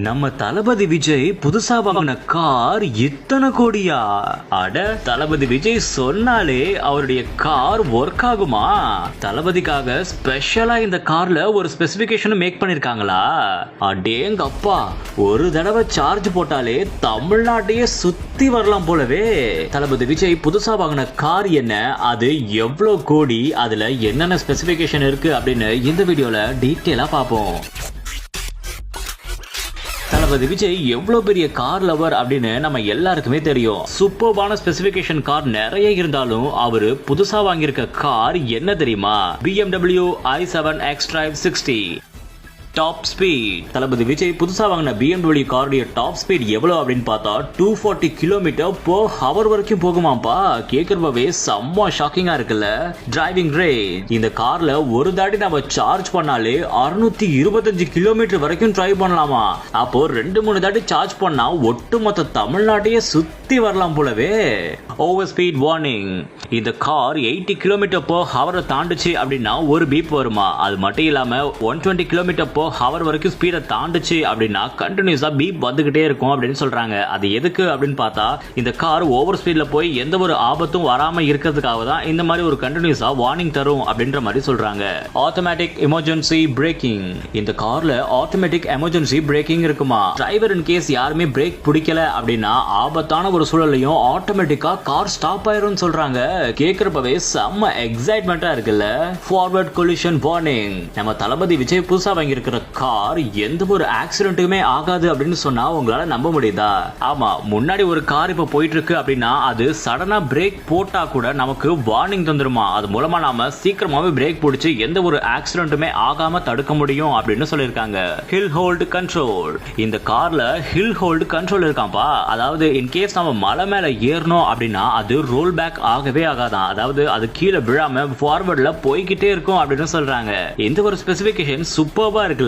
நம்ம தளபதி விஜய் புதுசா வாங்கின கார் இத்தனை கோடியா? அட, தளபதி விஜய் சொன்னாலே அவருடைய கார் ஒர்க் ஆகுமா? தளபதிக்காக ஸ்பெஷலா இந்த கார்ல ஒரு ஸ்பெசிபிகேஷன் மேக் பண்ணிருக்காங்களா? அடேங்க அப்பா, ஒரு தடவை சார்ஜ் போட்டாலே தமிழ்நாட்டையே சுத்தி வரலாம் போலவே. தளபதி விஜய் புதுசா வாங்கின கார் என்ன, அது எவ்வளவு கோடி, அதுல என்னென்ன ஸ்பெசிபிகேஷன் இருக்கு அப்படின்னு இந்த வீடியோல டீட்டெயிலா பார்ப்போம். தளபதி விஜய் எவ்வளவு பெரிய கார் லவர் அப்படின்னு நம்ம எல்லாருக்குமே தெரியும். சூப்பர்பான ஸ்பெசிபிகேஷன் கார் நிறைய இருந்தாலும் அவரு புதுசா வாங்கியிருக்க கார் என்ன தெரியுமா? BMW i7 xDrive 60 top speed. Thalapathy Vijay புதுசா வாங்கின BMW காருடைய டாப் ஸ்பீட் எவ்வளவு அப்படின்னு பார்த்தா 240 km/h வரைக்கும் போகுமாப்பா. கேட்கறப்பவே செம்ம ஷாக்கிங்கா இருக்குல்ல. டிரைவிங் ரேஞ்ச், இந்த கார்ல ஒரு தாட்டி நம்ம சார்ஜ் பண்ணாலே 625 km வரைக்கும் டிரைவ் பண்ணலாமா. அப்போ 2-3 தாட்டி சார்ஜ் பண்ணா ஒட்டுமொத்த தமிழ்நாட்டையே சுத்தி வரலாம் போலவே. ஓவர் ஸ்பீட் வார்னிங், இந்த கார் 80 km/h தாண்டுச்சு அப்படின்னா ஒரு பீப் வருமா. அது மட்டும் இல்லாம 120 km/h வரைக்கும் ஸ்பீடை தாண்டுச்சு அப்படின்னா கண்டினியூஸா பீப் வந்துகிட்டே இருக்கும் அப்படின்னு சொல்றாங்க. அது எதுக்கு அப்படின்னு பார்த்தா, இந்த கார் ஓவர் ஸ்பீட்ல போய் எந்த ஒரு ஆபத்தும் வராம இருக்கிறதுக்காக தான் இந்த மாதிரி ஒரு கண்டினியூஸா வார்னிங் தரும் அப்படின்ற மாதிரி சொல்றாங்க. ஆட்டோமேட்டிக் எமர்ஜென்சி பிரேக்கிங், இந்த கார்ல ஆட்டோமேட்டிக் எமர்ஜென்சி பிரேக்கிங் இருக்குமா. டிரைவர் இன் கேஸ் யாருமே பிரேக் பிடிக்கல அப்படின்னா ஆபத்தான ஒரு சூழலையும் ஆட்டோமேட்டிக்கா கார் ஸ்டாப் ஆயிரும் சொல்றாங்க. கேட்கறப்பவே செம்ம எக்ஸைட்மெண்டா இருக்குல்ல. ஃபார்வர்ட் கொலிஷன் வார்னிங், நம்ம தளபதி விஜய் புதுசா வாங்கி இருக்கிற கார் எந்த ஒரு ஆக்சிடென்ட்டுமே ஆகாது அப்படின்னு சொன்னா உங்களால நம்ப முடியுதா? ஆமா, முன்னாடி ஒரு கார் இப்ப போயிட்டு இருக்கு அப்படின்னா அது சடனா பிரேக் போட்டா கூட நமக்கு வார்னிங் தந்துருமா. அது மூலமா நாம சீக்கிரமாவே பிரேக் பிடிச்சு எந்த ஒரு ஆக்சிடென்ட்டுமே ஆகாம தடுக்க முடியும் அப்படின்னு சொல்லியிருக்காங்க. ஹில் ஹோல்டு கண்ட்ரோல், இந்த கார்ல ஹில் ஹோல்டு கண்ட்ரோல் இருக்காம்பா. அதாவது இன்கேஸ் நம்ம மலை மேல ஏறணும் அப்படின்னா அது ரோல் பேக் ஆகவே ஆகாதான். அதாவது அது கீழே விழாம ஃபார்வர்ட்ல போய்கிட்டே இருக்கும் அப்படின்னு சொல்றாங்க. இந்த ஒரு ஸ்பெசிபிகேஷன் சூப்பர்பா இருக்குல்ல.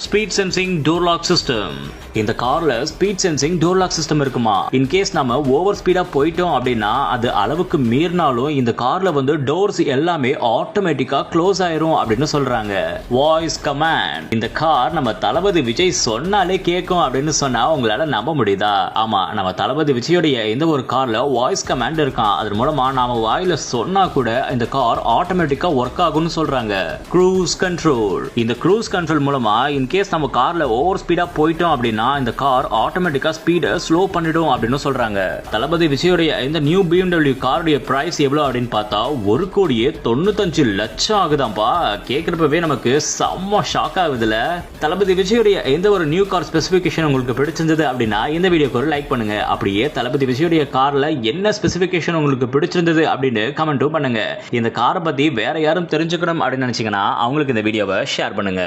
Speed sensing door lock system, இந்த கார்ல speed sensing door lock system இருக்குமா. இன் கேஸ் நம்ம ஓவர் ஸ்பீடா போயிட்டோம் அப்படின்னா அது அளவுக்கு மீறினாலும் இந்த கார்ல வந்து டோர்ஸ் எல்லாமே ஆட்டோமேட்டிக்கா க்ளோஸ் ஆயிரும் அப்படின்னு சொல்றாங்க. வாய்ஸ் கமாண்ட், இந்த கார் நம்ம தளபதி விஜய் சொன்னாலே கேட்கும் அப்படின்னு சொன்னா உங்களால நம்ப முடியுதா? ஆமா, நம்ம தளபதி விஜயோடைய இந்த ஒரு கார்ல வாய்ஸ் கமாண்ட் இருக்கான். அதன் மூலமா நாம வாயில சொன்னா கூட இந்த கார் ஆட்டோமேட்டிக்கா ஒர்க் ஆகும்னு சொல்றாங்க. க்ரூஸ் கண்ட்ரோல், இந்த க்ரூஸ் கண்ட்ரோல் மூலமா இன்கேஸ் நம்ம கார்ல ஓவர் ஸ்பீடா போயிட்டோம் அப்படின்னா இந்த கார் ஆட்டோமேட்டிக்கா ஸ்பீட ஸ்லோ பண்ணிடும் அப்படின்னு சொல்றாங்க. தளபதி விஜயோடைய இந்த நியூ BMW காருடைய பிரைஸ் எவ்வளவு அப்படின்னு பார்த்தா 1,95,00,000 ஆகுதாம்பா. கேட்கறப்பவே நமக்கு செம்ம ஷாக் ஆகுதுல. தளபதி விஜயோடைய எந்த ஒரு நியூ கார் ஸ்பெசிபிகேஷன் உங்களுக்கு பிடிச்சிருந்தது அப்படின்னா இந்த வீடியோக்கு ஒரு லைக் பண்ணுங்க. அப்படியே தளபதி விஜயோடைய கார்ல என்ன ஸ்பெசிபிகேஷன் உங்களுக்கு பிடிச்சிருந்தது அப்படின்னு கமெண்ட்டும் பண்ணுங்க. இந்த காரை பத்தி வேற யாரும் தெரிஞ்சுக்கணும் அப்படின்னு நினைச்சீங்கன்னா அவங்களுக்கு இந்த வீடியோவை ஷேர் பண்ணுங்க.